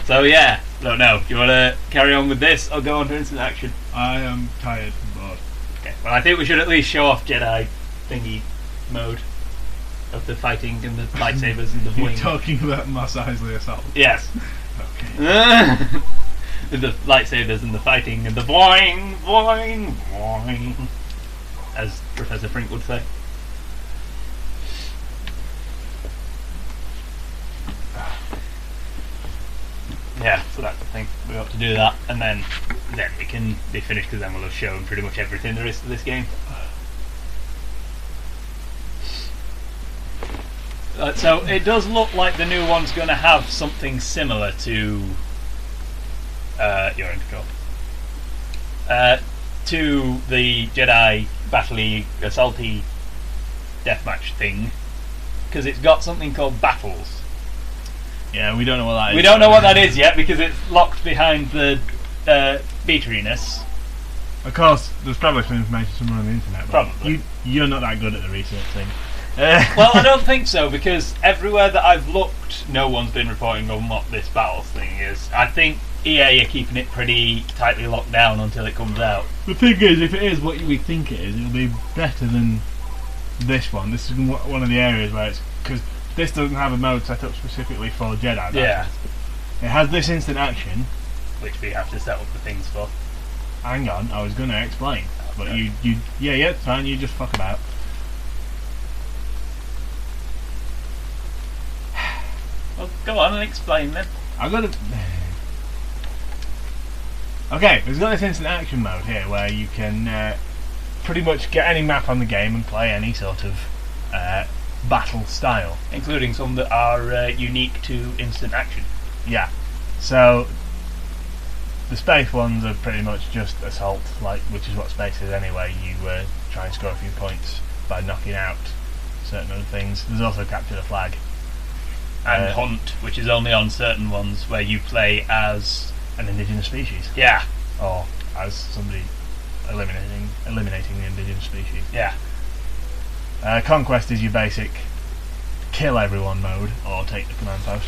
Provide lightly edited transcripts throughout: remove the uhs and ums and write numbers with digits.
So yeah, don't know. Do you want to carry on with this or go on to instant action? I am tired and bored. Okay. Well, I think we should at least show off Jedi thingy mode of the fighting and the lightsabers and the You're boing. talking about Mos Eisley Assault? Yes. Okay. With the lightsabers and the fighting and the boing, boing, boing, as Professor Frink would say. Yeah, so that's the thing. We got to do that, and then we can be finished, because then we'll have shown pretty much everything there is to this game. So it does look like the new one's going to have something similar to you're in control. To the Jedi battle-y, assaulty deathmatch thing, because it's got something called battles. Yeah, we don't know what that is. We don't know what that is yet because it's locked behind the beateriness. Of course, there's probably some information somewhere on the internet. But Probably. You're not that good at the research thing. Well, I don't think so, because everywhere that I've looked, no one's been reporting on what this battle thing is. I think EA are keeping it pretty tightly locked down until it comes out. The thing is, if it is what we think it is, it'll be better than this one. This is one of the areas where it's... because this doesn't have a mode set up specifically for Jedi. Yeah. It has this instant action. Which we have to set up the things for. Hang on, I was going to explain. But Okay. yeah, it's fine, you just fuck about. Well, go on and explain then. I've got to... Okay, there's got this instant action mode here where you can pretty much get any map on the game and play any sort of battle style. Including some that are unique to instant action. Yeah. So the space ones are pretty much just assault, which is what space is anyway. You try and score a few points by knocking out certain other things. There's also capture the flag. And hunt, which is only on certain ones where you play as an indigenous species. Yeah. Or as somebody eliminating the indigenous species. Yeah. Conquest is your basic kill everyone mode, or take the command post.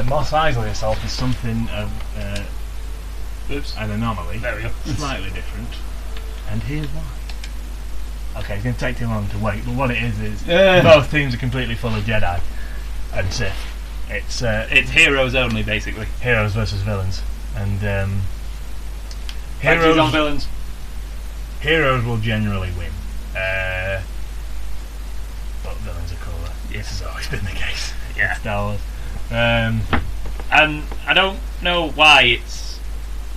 Mos Eisley Assault is something of an anomaly. There we go. Slightly different. And here's why. Okay, it's going to take too long to wait, but what it is both teams are completely full of Jedi and Sith. It's heroes only, basically. Heroes versus villains. And Heroes on villains. Heroes will generally win. But villains are cooler. This has always been the case. Yeah. Star Wars. And I don't know why it's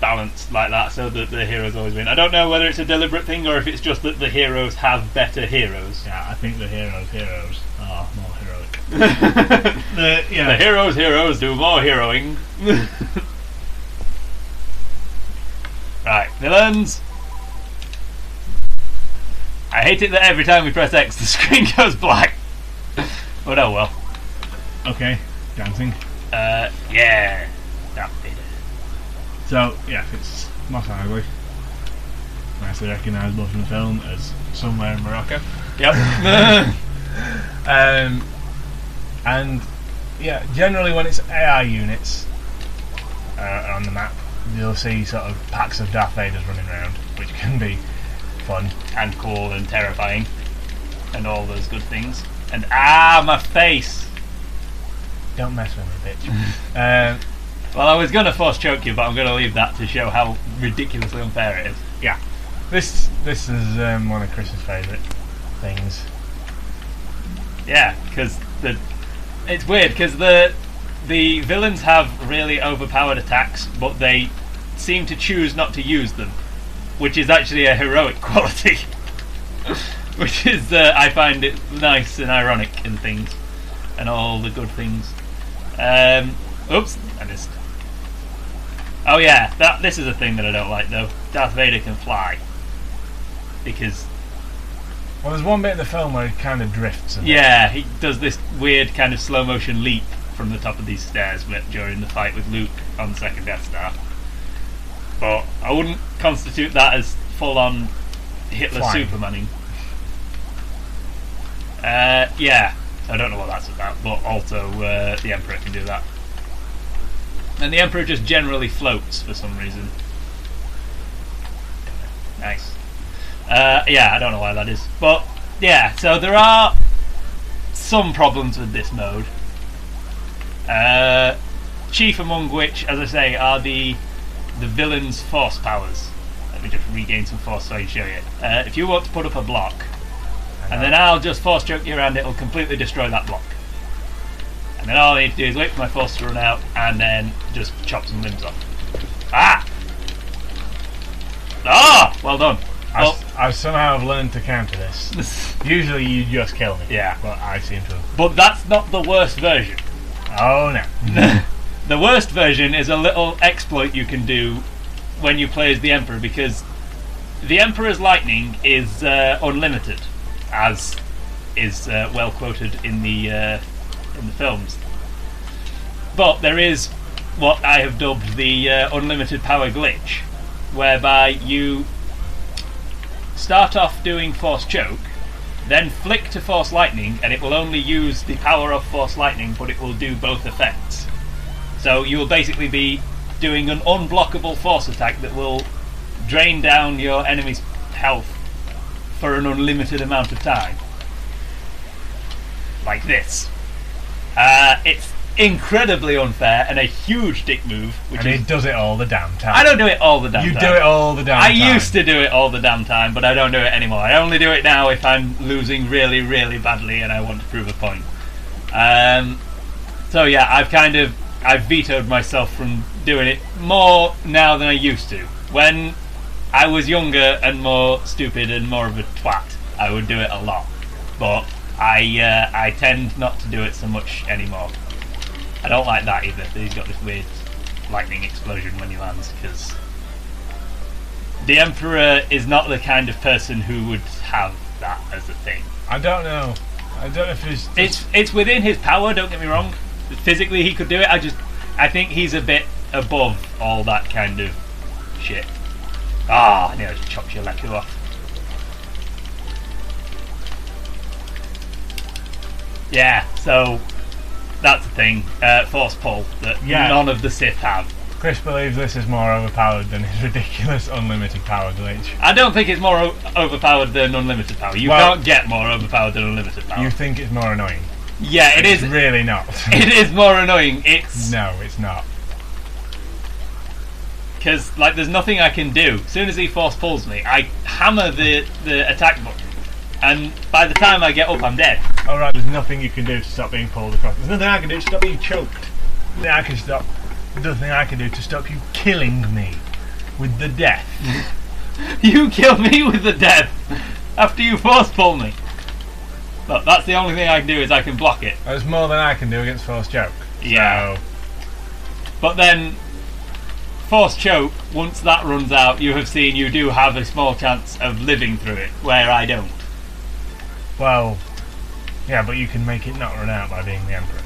balanced like that, so that the heroes always win. I don't know whether it's a deliberate thing or if it's just that the heroes have better heroes. Yeah, I think the heroes are more heroic. The heroes do more heroing. Right, villains. I hate it that every time we press X the screen goes black. But oh well. Okay, dancing. Yeah. That did it. So, yeah, it's Mos Eisley. Nicely recognisable from the film as somewhere in Morocco. Yep. And, yeah, generally when it's AI units on the map, you'll see sort of packs of Darth Vaders running around, which can be fun. And cool and terrifying. And all those good things. And my face! Don't mess with me, bitch. Well, I was going to force choke you, but I'm going to leave that to show how ridiculously unfair it is. Yeah. This is one of Chris's favourite things. Yeah, because it's weird because the villains have really overpowered attacks, but they seem to choose not to use them, which is actually a heroic quality. Which is I find it nice and ironic in things, and all the good things. Oops, I missed. Oh yeah, this is a thing that I don't like though. Darth Vader can fly. Because... Well, there's one bit in the film where he kind of drifts a bit. Yeah, he does this weird kind of slow motion leap from the top of these stairs during the fight with Luke on the second Death Star. But I wouldn't constitute that as full on Hitler Supermaning. Yeah, I don't know what that's about, but also the Emperor can do that. And the Emperor just generally floats for some reason. Nice. Yeah, I don't know why that is. But, yeah, so there are some problems with this mode. Chief among which, as I say, are the villain's force powers. Let me just regain some force so I can show you. If you want to put up a block, and then I'll just force choke you around, it'll completely destroy that block. And then all I need to do is wait for my force to run out, and then just chop some limbs off. Ah! Ah! Well done. I somehow have learned to counter this. Usually you just kill me. Yeah. But I seem to have... But that's not the worst version. Oh no. The worst version is a little exploit you can do when you play as the Emperor, because the Emperor's lightning is unlimited, as is well quoted in the films. But there is what I have dubbed the unlimited power glitch, whereby you start off doing Force Choke, then flick to Force Lightning, and it will only use the power of Force Lightning, but it will do both effects. So you will basically be doing an unblockable force attack that will drain down your enemy's health for an unlimited amount of time. Like this. It's incredibly unfair and a huge dick move. And he does it all the damn time. I don't do it all the damn time. You do it all the damn time. I used to do it all the damn time, but I don't do it anymore. I only do it now if I'm losing really, really badly and I want to prove a point. So yeah, I've vetoed myself from doing it more now than I used to. When I was younger and more stupid and more of a twat, I would do it a lot. But I tend not to do it so much anymore. I don't like that either, that he's got this weird lightning explosion when he lands, because the Emperor is not the kind of person who would have that as a thing. I don't know if it's within his power, don't get me wrong. Physically he could do it, I think he's a bit above all that kind of shit. I nearly just chopped your leg off. Yeah, so that's the thing. Force pull that none of the Sith have. Chris believes this is more overpowered than his ridiculous unlimited power glitch. I don't think it's more overpowered than unlimited power. You can't get more overpowered than unlimited power. You think it's more annoying? Yeah, it's really not. It is more annoying. No, it's not. Because there's nothing I can do. As soon as he force pulls me, I hammer the attack button, and by the time I get up, I'm dead. Alright, there's nothing you can do to stop being pulled across. There's nothing I can do to stop being choked. Nothing I can do to stop you killing me with the death. You kill me with the death after you force pull me. Look, that's the only thing I can do, is I can block it. There's more than I can do against Force Choke. Yeah. So. But then, Force Choke, once that runs out, you have seen you do have a small chance of living through it, where I don't. Well, yeah, but you can make it not run out by being the Emperor.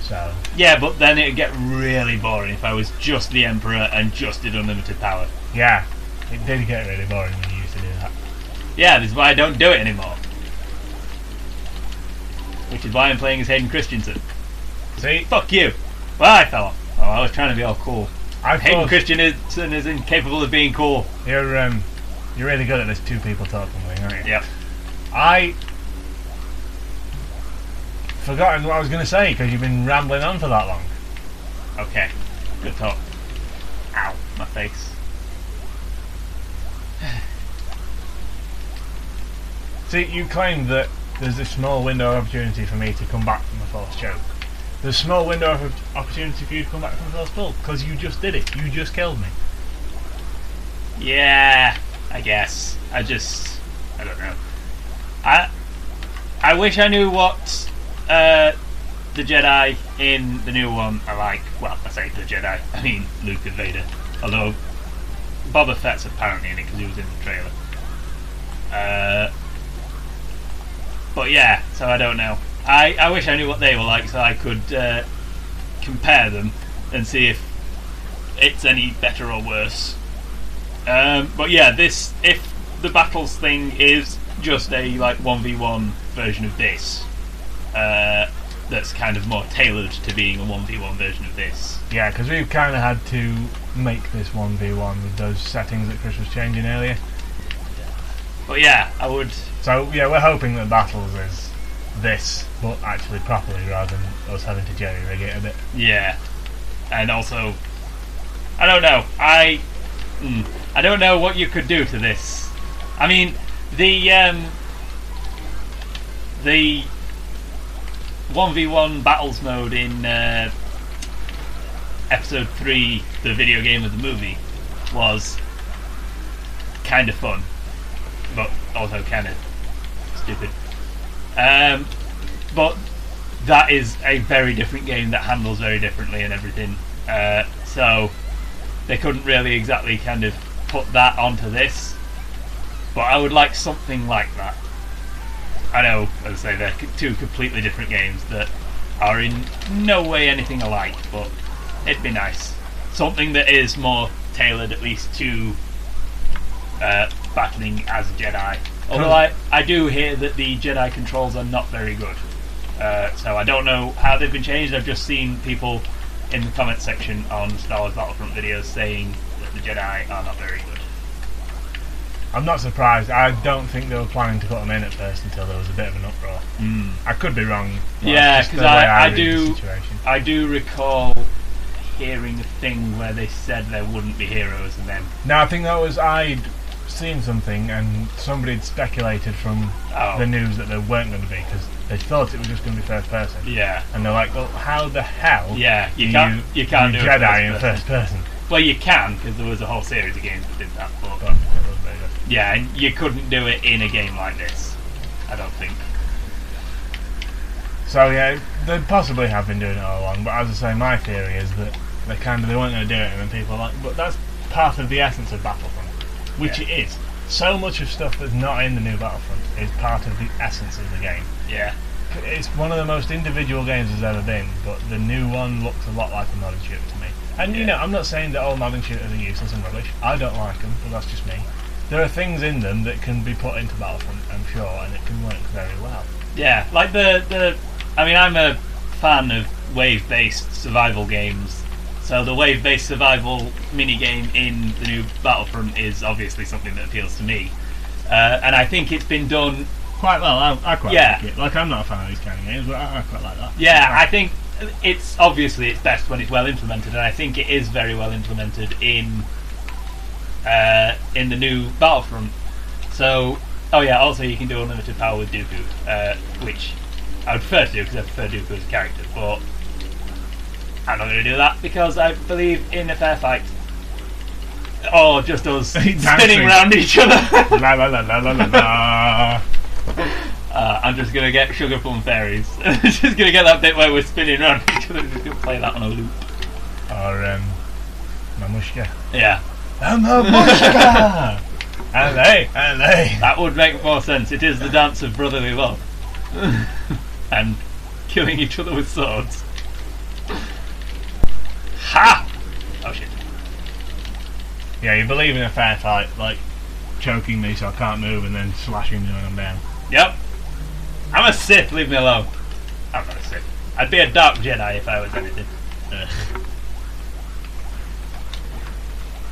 So. Yeah, but then it'd get really boring if I was just the Emperor and just did unlimited power. Yeah, it did get really boring when you used to do that. Yeah, this is why I don't do it anymore. Which is why I'm playing as Hayden Christensen. See? Fuck you! Well, I fell off. Oh, I was trying to be all cool. Hayden Christensen is incapable of being cool. You're really good at this two people talking thing, aren't you? Yep. I forgotten what I was going to say because you've been rambling on for that long. Okay, good talk. Ow, my face. See, you claimed that there's this small window of opportunity for me to come back from the Force choke. There's a small window of opportunity for you to come back from the Force pull, because you just did it. You just killed me. Yeah, I guess. I don't know. I wish I knew what the Jedi in the new one are like. Well, I say the Jedi, I mean Luke and Vader. Although Boba Fett's apparently in it because he was in the trailer. But yeah, so I don't know. I wish I knew what they were like so I could compare them and see if it's any better or worse. But yeah, if the battles thing is just a like 1v1 version of this, that's kind of more tailored to being a 1v1 version of this. Yeah, because we've kind of had to make this 1v1 with those settings that Chris was changing earlier. But yeah, I would. So yeah, we're hoping that battles is this, but actually properly, rather than us having to jerry rig it a bit. Yeah, and also, I don't know. I don't know what you could do to this. I mean, the 1v1 battles mode in episode 3, the video game of the movie, was kind of fun, but also kind of stupid. But that is a very different game that handles very differently and everything. So they couldn't really exactly kind of put that onto this. But I would like something like that. I know, as I say, they're two completely different games that are in no way anything alike, but it'd be nice. Something that is more tailored at least to battling as a Jedi. Although I do hear that the Jedi controls are not very good. So I don't know how they've been changed. I've just seen people in the comment section on Star Wars Battlefront videos saying that the Jedi are not very good. I'm not surprised. I don't think they were planning to put them in at first until there was a bit of an uproar. I could be wrong. Yeah, because I do recall hearing a thing where they said there wouldn't be heroes, and then no, I think that was I'd seen something and somebody had speculated from the news that there weren't going to be because they thought it was just going to be first person. Yeah, and they're like, well, how the hell? Yeah, you can't do Jedi in first person. Well, you can because there was a whole series of games that did that, but yeah, and you couldn't do it in a game like this, I don't think. So yeah, they possibly have been doing it all along, but as I say, my theory is that they weren't going to do it, and then people are like, but that's part of the essence of Battlefront, which it is. So much of stuff that's not in the new Battlefront is part of the essence of the game. Yeah. It's one of the most individual games there's ever been, but the new one looks a lot like a modern shooter to me. And you know, I'm not saying that all modern shooters are useless and rubbish. I don't like them, but that's just me. There are things in them that can be put into Battlefront, I'm sure, and it can work very well. Yeah, like I mean, I'm a fan of wave-based survival games, so the wave-based survival mini-game in the new Battlefront is obviously something that appeals to me. And I think it's been done quite well. I quite like it. Like, I'm not a fan of these kind of games, but I quite like that. Yeah, I think it's best when it's well implemented, and I think it is very well implemented in the new Battlefront. So, also you can do unlimited power with Dooku, which I would prefer to do because I prefer Dooku as a character, but I'm not going to do that because I believe in a fair fight. Or just us spinning around each other. La la la la la la la. I'm just going to get Sugar Plum Fairies. Just going to get that bit where we're spinning around each other. Just going to play that on a loop. Or Mamushka. Yeah. Mamushka! LA. That would make more sense. It is the dance of brotherly love. And killing each other with swords. Ha! Oh shit. Yeah, you believe in a fair fight, like choking me so I can't move and then slashing me when I'm down. Yep. I'm a Sith, leave me alone. I'm not a Sith. I'd be a Dark Jedi if I was anything.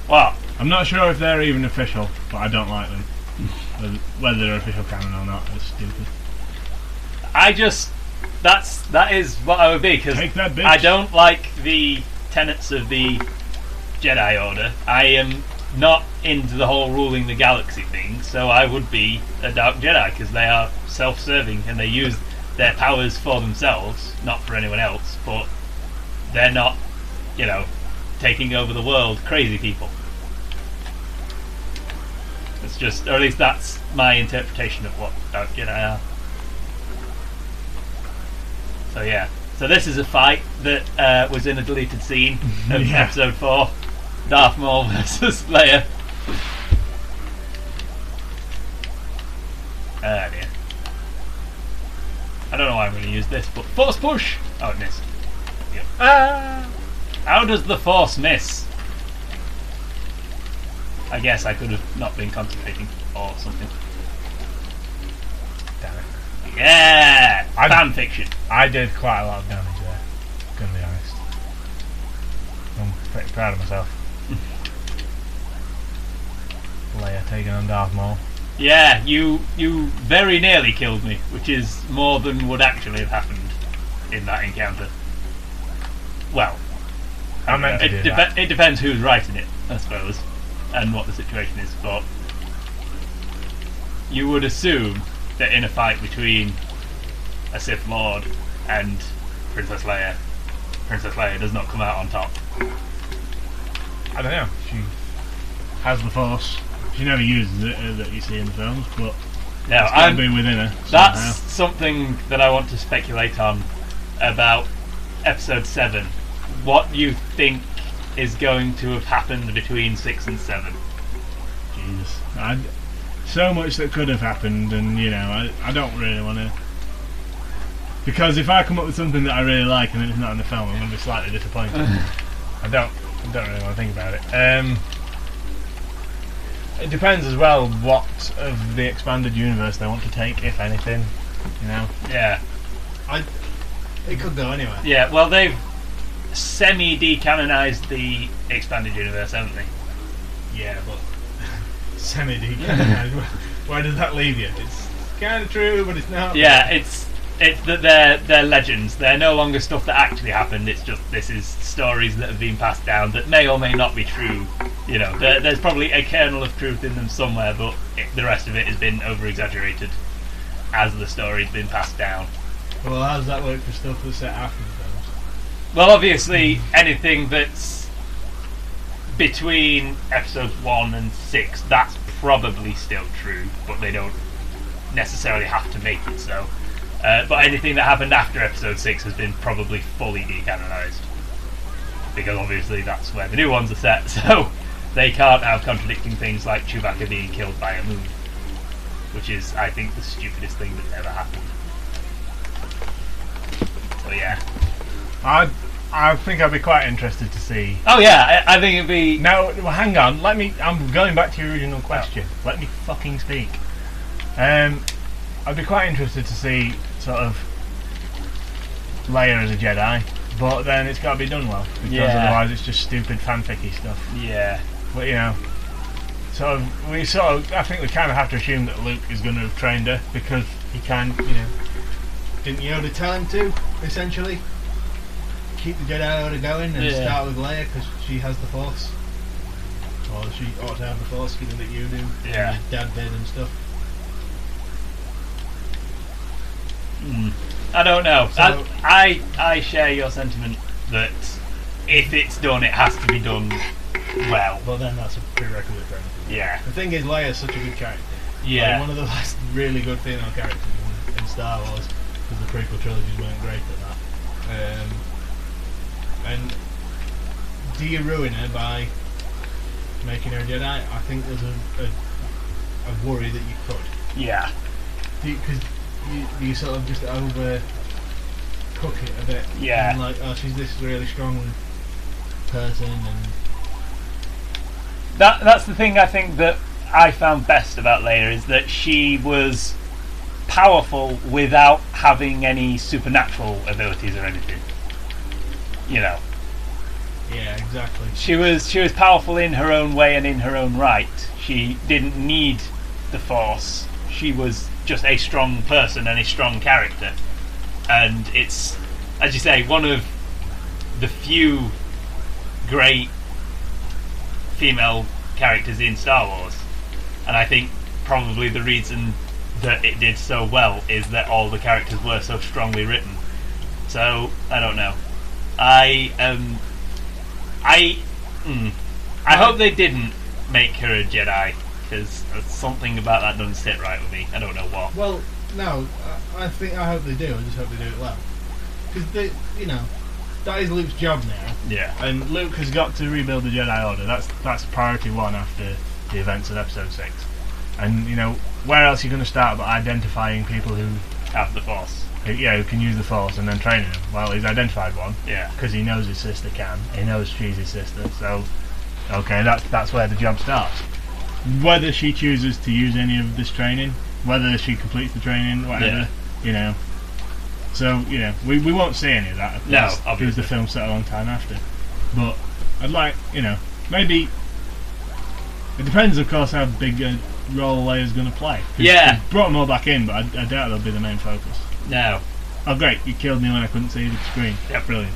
What? I'm not sure if they're even official, but I don't like them. Whether they're official canon or not is stupid. That is what I would be, because I don't like the tenets of the Jedi Order. I am not into the whole ruling the galaxy thing, so I would be a Dark Jedi, because they are self-serving and they use their powers for themselves, not for anyone else, but they're not, taking over the world crazy people. It's just, or at least that's my interpretation of what Dark Jedi are. So yeah. So this is a fight that was in a deleted scene of episode 4. Darth Maul versus Leia. Ah dear. I don't know why I'm going to use this, but Force Push! Oh, it missed. Yep. Ah! How does the Force miss? I guess I could have not been concentrating or something. Damn it. Yeah! Fan fiction. I did quite a lot of damage there, gonna be honest. I'm pretty proud of myself. Leia taking on Darth Maul. Yeah, you very nearly killed me, which is more than would actually have happened in that encounter. Well, I meant to do that. It depends who's writing it, I suppose, and what the situation is, but you would assume that in a fight between a Sith Lord and Princess Leia does not come out on top. I don't know. She has the Force. She never uses it, that you see in the films, but no, it's got to be within her somehow. That's something that I want to speculate on about Episode 7. What do you think is going to have happened between 6 and 7? Jesus. So much that could have happened, and I don't really want to, because if I come up with something that I really like and it's not in the film, I'm going to be slightly disappointed. I don't really want to think about it. It depends as well what of the expanded universe they want to take, if anything. Yeah. It could go anywhere. Yeah. Well, they've semi-decanonised the expanded universe, haven't they? Yeah, but semi-decanonised. Where does that leave you? It's kind of true, but it's not. Yeah, it's that they're legends. They're no longer stuff that actually happened. It's just, this is stories that have been passed down that may or may not be true. There's probably a kernel of truth in them somewhere, but the rest of it has been over-exaggerated as the story's been passed down. Well, how does that work for stuff that's set after the films? Well, obviously, anything that's between episodes 1 and 6, that's probably still true, but they don't necessarily have to make it so. But anything that happened after episode 6 has been probably fully decanonised, because obviously that's where the new ones are set, so they can't have contradicting things like Chewbacca being killed by a moon, which is, I think, the stupidest thing that's ever happened. So yeah. I think I'd be quite interested to see. Oh yeah, I think it'd be... No, well, hang on. I'm going back to your original question. Oh. Let me fucking speak. I'd be quite interested to see sort of Leia as a Jedi, but then it's got to be done well, because otherwise it's just stupid fanficky stuff. Yeah. But I think we kind of have to assume that Luke is going to have trained her, because he can, Didn't Yoda tell him to, essentially? Keep the Jedi Order going and start with Leia because she has the Force. Or she ought to have the Force, given that you do. Yeah. And your dad did and stuff. I don't know. So, I share your sentiment that if it's done, it has to be done well. But then that's a prerequisite for anything. Yeah. The thing is, Leia's such a good character. Yeah. Like, one of the last really good female characters in Star Wars, because the prequel trilogies weren't great at that. And do you ruin her by making her a Jedi? I think there's a worry that you could. Yeah. Because you sort of just over cook it a bit. Yeah. And like, she's this really strong person, and that's the thing I think that I found best about Leia, is that she was powerful without having any supernatural abilities or anything. Yeah, exactly. She was powerful in her own way and in her own right. She didn't need the Force. She was just a strong person and a strong character. And it's, as you say, one of the few great female characters in Star Wars, and I think probably the reason that it did so well is that all the characters were so strongly written. So I don't know. I hope they didn't make her a Jedi, because something about that doesn't sit right with me. I don't know what. Well, no, I hope they do. I just hope they do it well, because that is Luke's job now. Yeah, and Luke has got to rebuild the Jedi Order. That's priority one after the events of Episode 6. And where else are you going to start but identifying people who Have the Force. who can use the Force and then training them? Well, he's identified one. Yeah. Because he knows his sister can. He knows she's his sister. So, okay, that's where the job starts. Whether she chooses to use any of this training, whether she completes the training, whatever, So, we won't see any of that. No, because obviously. the film's set a long time after. But I'd like, maybe. It depends, of course, how big a role Leia's going to play. 'Cause Yeah. they've brought them all back in, but I doubt they'll be the main focus. No. Oh, great! You killed me when I couldn't see the screen. Yep. Brilliant.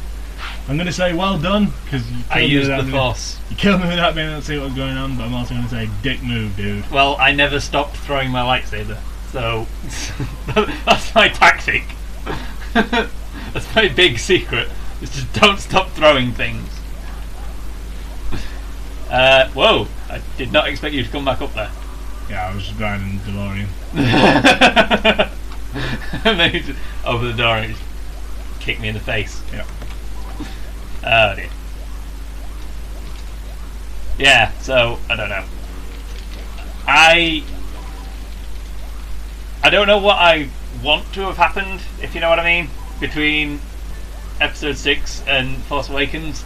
I'm going to say well done because I used the Force. You killed me without being able to see what was going on. But I'm also going to say dick move, dude. Well, I never stopped throwing my lightsaber, so that's my tactic. That's my big secret. Is just don't stop throwing things. Whoa! I did not expect you to come back up there. Yeah, I was just driving the DeLorean. And then you just open the door and you just kick me in the face. Yeah. Oh dear. Yeah, so I don't know. I don't know what I want to have happened, if you know what I mean, between Episode 6 and Force Awakens.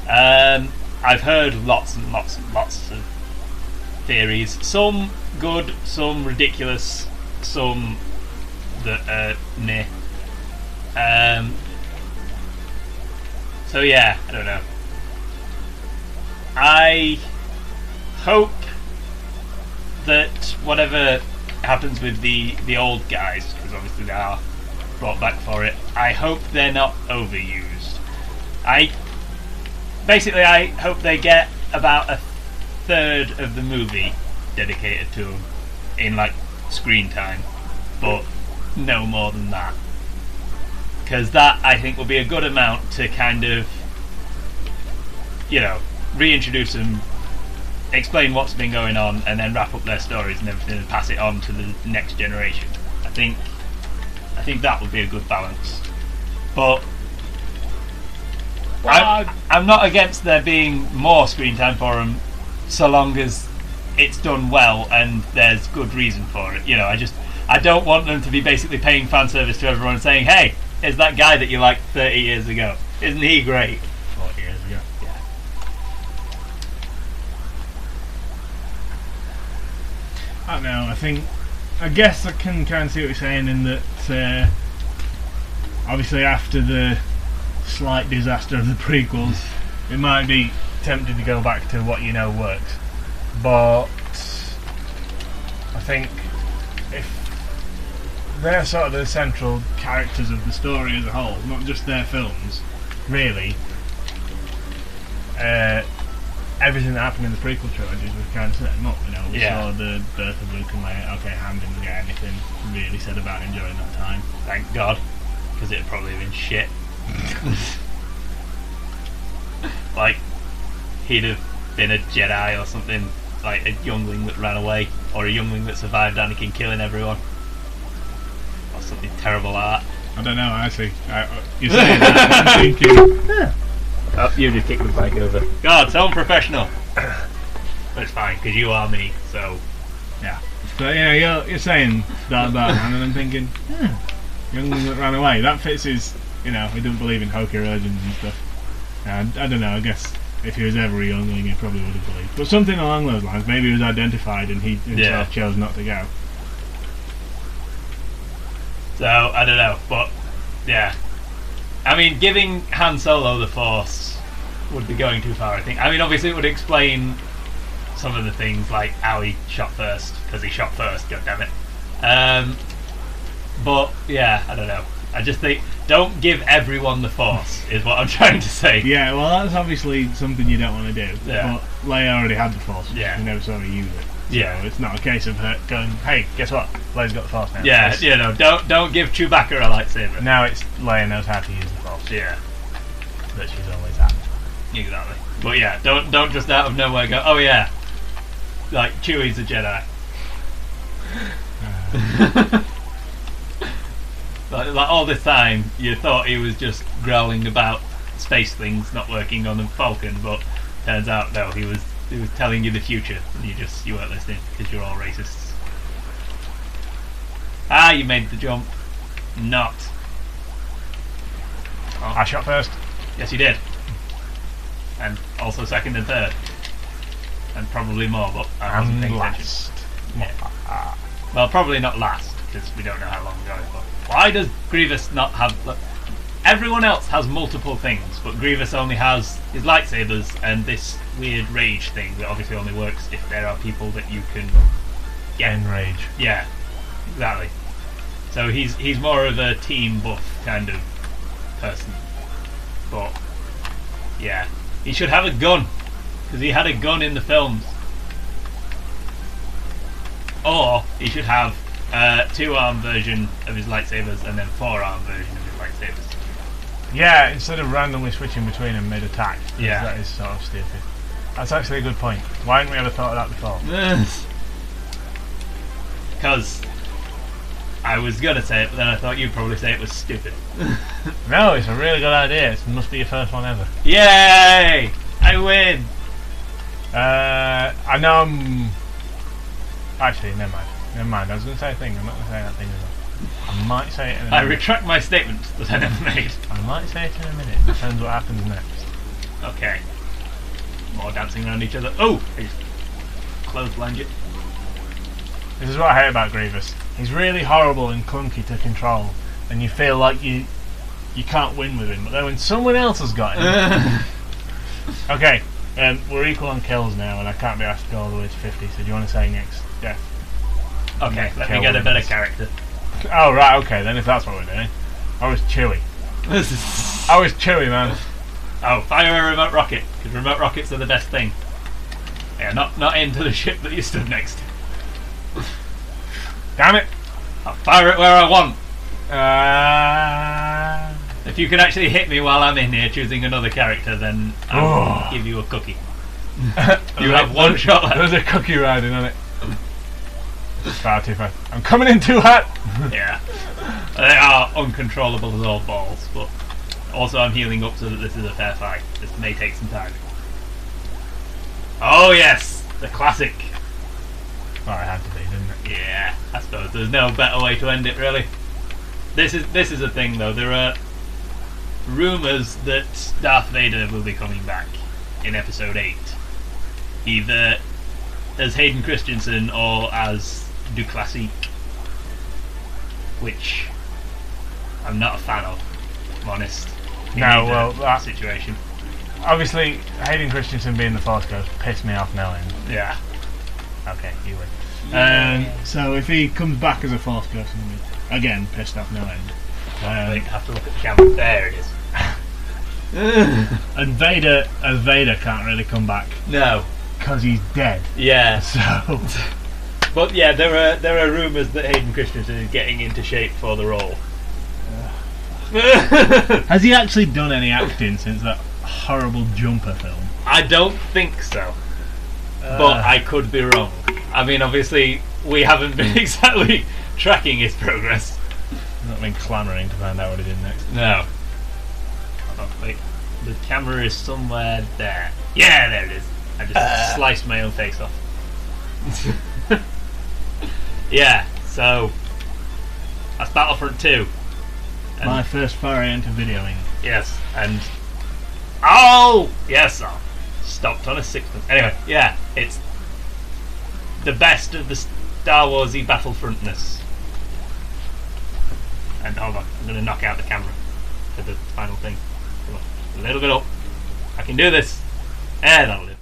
I've heard lots and lots and lots of theories. Some good, some ridiculous, some that are meh. So yeah, I don't know. I hope that whatever happens with the old guys, because obviously they are brought back for it, I hope they're not overused. I hope they get about a third of the movie dedicated to them in screen time, but no more than that, because that I think will be a good amount to kind of reintroduce them, explain what's been going on, and then wrap up their stories and everything and pass it on to the next generation. I think that would be a good balance. But I'm not against there being more screen time for them, so long as it's done well and there's good reason for it. I don't want them to be basically paying fan service to everyone and saying, "Hey, here's that guy that you liked 30 years ago. Isn't he great?" 40 years ago. Yeah. I don't know. I guess I can kind of see what you're saying in that. Obviously, after the slight disaster of the prequels, it might be tempted to go back to what works. But I think if they're sort of the central characters of the story as a whole, not just their films, really, everything that happened in the prequel trilogies was kind of set them up. We saw the birth of Luke and Leia. Okay, Han didn't get anything really said about him during that time. Thank God, because it'd probably have been shit. He'd have been a Jedi or something, like a youngling that ran away, or a youngling that survived Anakin killing everyone, or something terrible like that. I don't know, actually. You're saying that, I'm thinking... Yeah. Oh, you just kicked the bike over. God, so unprofessional. But it's fine, because you are me, so... Yeah. So, you're saying that about Han, and I'm thinking, youngling that ran away. That fits his... he doesn't believe in hokey religions and stuff. I don't know, I guess if he was ever a youngling, he probably would have believed. But something along those lines. Maybe he was identified and he himself chose not to go. So, I don't know, but, yeah. I mean, giving Han Solo the Force would be going too far, I think. I mean, obviously it would explain some of the things, like how he shot first, because he shot first, goddammit. But, yeah, I don't know. I just think don't give everyone the Force is what I'm trying to say. Yeah, well, that's obviously something you don't want to do. Yeah. But Leia already had the Force. Yeah. She never saw her use it. Yeah. So it's not a case of her going, hey, guess what? Leia's got the Force now. Yeah, It's- you know, don't give Chewbacca a lightsaber. Now it's Leia knows how to use the Force Yeah, that she's always had. exactly. But yeah, don't just out of nowhere go, oh yeah, like Chewie's a Jedi. Like all this time, you thought he was just growling about space things not working on the Falcon, but turns out no, he was telling you the future, and you weren't listening because you're all racists. Ah, you made the jump. Not. Oh, I shot first. yes, you did. And also second and third, and probably more, but I wasn't And paying attention. last. Yeah. Well, probably not last because we don't know how long ago it was. Why does Grievous not have? Look, everyone else has multiple things, but Grievous only has his lightsabers and this weird rage thing that obviously only works if there are people that you can get. Enrage. Yeah, exactly. So he's more of a team buff kind of person. But yeah, he should have a gun because he had a gun in the films. Or he should have a 2-arm version of his lightsabers and then 4-arm version of his lightsabers. Yeah, instead of randomly switching between them mid-attack. Yeah. That is sort of stupid. That's actually a good point. Why hadn't we ever thought of that before? Because I was gonna say it, but then I thought you'd probably say it was stupid. No, it's a really good idea. It must be your first one ever. Yay! I win! I know I'm... Actually, never mind. Never mind. I was going to say a thing. I'm not going to say that thing as well. I might say it in a I minute. retract my statement that I never made. I might say it in a minute. Depends what happens next. Okay. More dancing around each other. Oh! I just clotheslined you. This is what I hate about Grievous. He's really horrible and clunky to control, and you feel like you can't win with him. But then when someone else has got him... Okay, we're equal on kills now, and I can't be asked to go all the way to 50, so do you want to say next death? Okay, let me Kill get a wins. better character. Oh, right, okay, then if that's what we're doing. I was Chewie. I was Chewie, man. Oh, fire a remote rocket, because remote rockets are the best thing. Yeah, not into the ship that you stood next to. Damn it! I'll fire it where I want. Uh, If you can actually hit me while I'm in here choosing another character, then I'll give you a cookie. You have one shot left. There's a cookie riding on it. Far too fast. I'm coming in too hot! Yeah. They are uncontrollable as all balls, but also I'm healing up so that this is a fair fight. This may take some time. Oh yes! The classic. Well, it had to be, didn't it? Yeah, I suppose there's no better way to end it really. This is a thing though, there are rumours that Darth Vader will be coming back in episode 8. Either as Hayden Christensen or as Du Classique, which I'm not a fan of, if I'm honest. in No, either well, that- situation. Obviously, Hayden Christensen being the Force Ghost pissed me off no end. Yeah. Okay, you win. Yeah. So if he comes back as a Force Ghost, again, pissed off no end. I have to look at the camera. There it is. And Vader, as Vader, can't really come back No. because he's dead. Yeah. So, But yeah, there are rumours that Hayden Christensen is getting into shape for the role. has he actually done any acting since that horrible Jumper film? I don't think so, but I could be wrong. I mean, obviously, we haven't been exactly tracking his progress. I've not been clamouring to find out what he did next. No. Oh, wait, the camera is somewhere there. Yeah, there it is. I just sliced my own face off. Yeah, so that's Battlefront 2. And My first foray into videoing. yes, and oh yes, I stopped on a sixpence. Anyway, yeah, it's the best of the Star Warsy Battlefrontness. And hold on, I'm going to knock out the camera for the final thing. Come on, a little bit up. I can do this. That'll do.